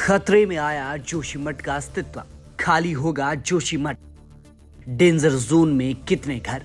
खतरे में आया जोशीमठ का अस्तित्व, खाली होगा जोशीमठ। डेंजर जोन में कितने घर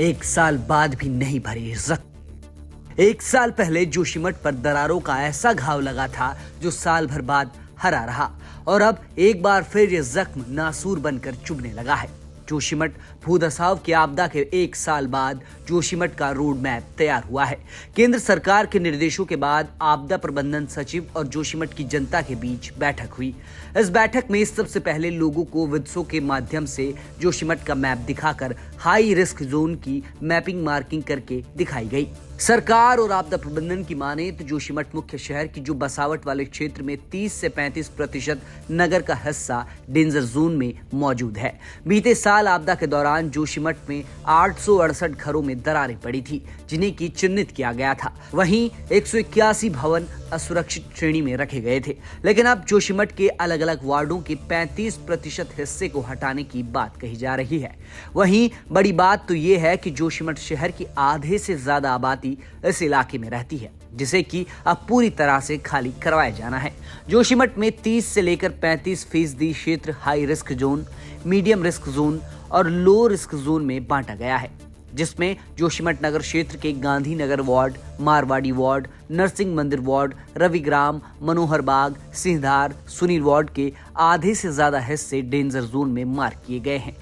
1 साल बाद भी नहीं भरे जख्म। 1 साल पहले जोशीमठ पर दरारों का ऐसा घाव लगा था जो साल भर बाद हरा रहा, और अब एक बार फिर ये जख्म नासूर बनकर चुभने लगा है। जोशीमठ भूधसाव की आपदा के 1 साल बाद जोशीमठ का रोड मैप तैयार हुआ है। केंद्र सरकार के निर्देशों के बाद आपदा प्रबंधन सचिव और जोशीमठ की जनता के बीच बैठक हुई। इस बैठक में सबसे पहले लोगों को वित्सों के माध्यम से जोशीमठ का मैप दिखाकर हाई रिस्क जोन की मैपिंग मार्किंग करके दिखाई गई। सरकार और आपदा प्रबंधन की माने तो जोशीमठ मुख्य शहर की जो बसावट वाले क्षेत्र में 30 से 35% नगर का हिस्सा डेंजर जोन में मौजूद है। बीते साल आपदा के दौरान जोशीमठ में 868 घरों में दरारें पड़ी थी, जिन्हें की चिन्हित किया गया था। वहीं 181 भवन असुरक्षित श्रेणी में रखे गए थे, लेकिन अब जोशीमठ के अलग अलग वार्डों के 35% हिस्से को हटाने की बात कही जा रही है। वहीं बड़ी बात तो ये है कि जोशीमठ शहर की आधे से ज्यादा आबादी इस इलाके में रहती है, जिसे कि अब पूरी तरह से खाली करवाया जाना है। जोशीमठ में 30 से लेकर 35% क्षेत्र high risk zone, medium risk zone और लो रिस्क जोन में बांटा गया है, जिसमें जोशीमठ नगर क्षेत्र के गांधी नगर वार्ड, मारवाड़ी वार्ड, नरसिंह मंदिर वार्ड, रविग्राम, मनोहर बाग, सिंहधार, सुनील वार्ड के आधे से ज्यादा हिस्से डेंजर जोन में मार्क किए गए हैं।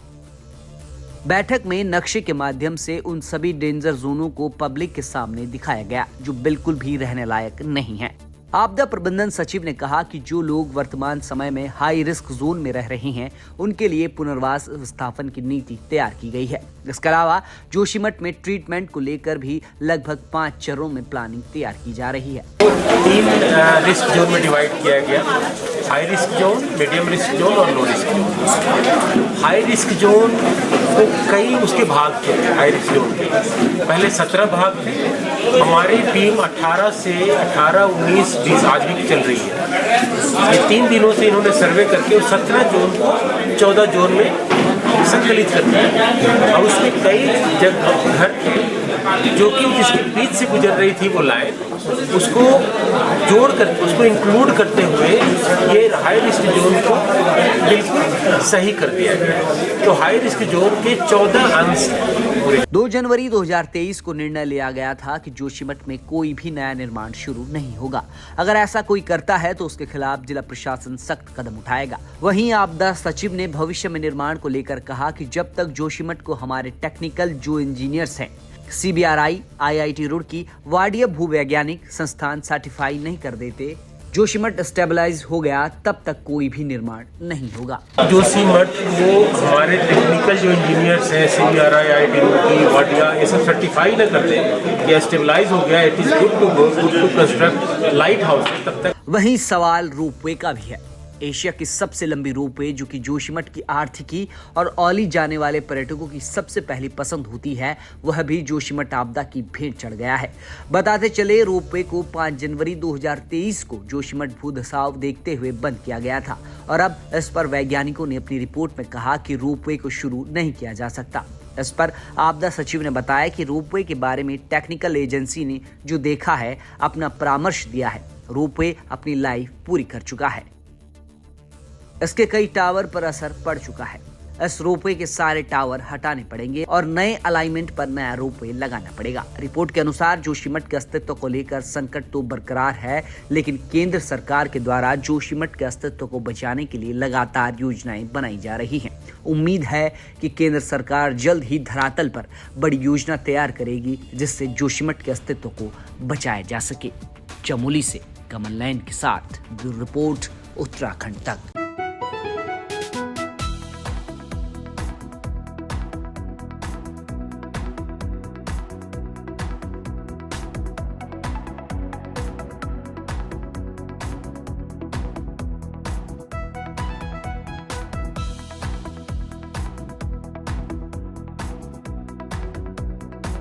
बैठक में नक्शे के माध्यम से उन सभी डेंजर जोनों को पब्लिक के सामने दिखाया गया जो बिल्कुल भी रहने लायक नहीं है। आपदा प्रबंधन सचिव ने कहा कि जो लोग वर्तमान समय में हाई रिस्क जोन में रह रहे हैं, उनके लिए पुनर्वास व्यवस्थापन की नीति तैयार की गई है। इसके अलावा जोशीमठ में ट्रीटमेंट को लेकर भी लगभग 5 चरणों में प्लानिंग तैयार की जा रही है। 3 रिस्क जोन में डिवाइड किया गया, high risk zone, medium risk zone और low risk zone. High risk zone को कई उसके भाग थे। हाई रिस्क जोन के पहले 17 भाग थे। हमारी टीम 18 से 18, 19, 20 आज भी चल रही है। ये 3 दिनों से इन्होंने सर्वे करके 17 जोन को 14 जोन में संकलित कर दिया, और उसमें कई घर थे जो कि जिसके बीच से गुजर रही थी वो लाइन, उसको जोड़ कर उसको इंक्लूड करते हुए ये हाई रिस्क जोन को बिल्कुल सही कर दिया गया। तो हाई रिस्क जोन के 14 अंश 2 जनवरी 2023 को निर्णय लिया गया था कि जोशीमठ में कोई भी नया निर्माण शुरू नहीं होगा। अगर ऐसा कोई करता है तो उसके खिलाफ जिला प्रशासन सख्त कदम उठाएगा। वहीं आपदा सचिव ने भविष्य में निर्माण को लेकर कहा कि जब तक जोशीमठ को हमारे टेक्निकल जो इंजीनियर्स हैं, CBRI, IIT रुड़की, वाड़िया भूवैज्ञानिक संस्थान सर्टिफाई नहीं कर देते, जोशीमठ स्टेबलाइज हो गया, तब तक कोई भी निर्माण नहीं होगा। जोशीमठ वो हमारे टेक्निकल जो इंजीनियर्स हैं, CBRI, IIT रुड़की, वाड़िया, ये सब सर्टिफाई न कर दें कि स्टेबलाइज हो गया, it is good to go, good to construct lighthouse, तब तक। वहीं सवाल रोपवे का भी है। एशिया की सबसे लंबी रोपवे, जो कि जोशीमठ की आर्थिकी और औली जाने वाले पर्यटकों की सबसे पहली पसंद होती है, वह भी जोशीमठ आपदा की भेंट चढ़ गया है। बताते चले, रोपवे को 5 जनवरी 2023 को जोशीमठ भूधसाव देखते हुए बंद किया गया था, और अब इस पर वैज्ञानिकों ने अपनी रिपोर्ट में कहा कि रोपवे को शुरू नहीं किया जा सकता। इस पर आपदा सचिव ने बताया कि रोपवे के बारे में टेक्निकल एजेंसी ने जो देखा है, अपना परामर्श दिया है। रोपवे अपनी लाइफ पूरी कर चुका है। इसके कई टावर पर असर पड़ चुका है। इस रोपवे के सारे टावर हटाने पड़ेंगे और नए अलाइनमेंट पर नया रोपवे लगाना पड़ेगा। रिपोर्ट के अनुसार जोशीमठ के अस्तित्व को लेकर संकट तो बरकरार है, लेकिन केंद्र सरकार के द्वारा जोशीमठ के अस्तित्व को बचाने के लिए लगातार योजनाएं बनाई जा रही हैं। उम्मीद है कि केंद्र सरकार जल्द ही धरातल पर बड़ी योजना तैयार करेगी, जिससे जोशीमठ के अस्तित्व को बचाया जा सके। चमोली से कमल नयन के साथ ब्यूरो रिपोर्ट, उत्तराखंड तक।